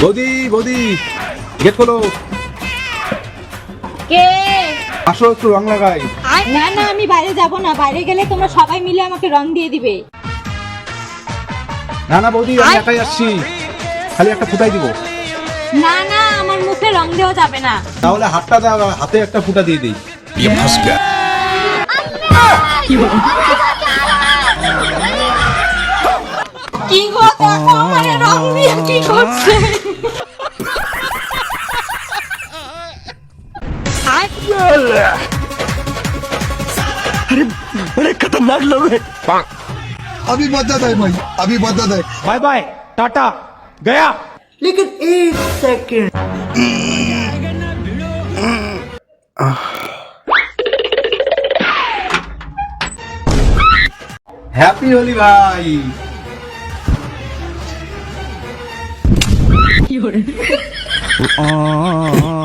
বৌদি বৌদি গেট খোলো। কে? আসো একটু রং লাগাই। না না, আমি বাইরে যাব না। বাইরে গেলে তোমরা সবাই মিলে আমাকে রং দিয়ে দিবে। না না বৌদি, আমি একাই আসছি, খালি একটা ফুটাই দিব। না না, আমার মুখে রং দেওয়া যাবে না। তাহলে হাতটা দাও, হাতে একটা ফুটা দিয়ে দিই। কি গো, দেখো আমারে রং দিয়ে কি করছে। बड़े खतरनाक लोग हैं। अभी मदद है भाई, अभी मदद है। बाय बाय, टाटा, गया। लेकिन एक सेकंड। হ্যাপি হোলি ভাই। आ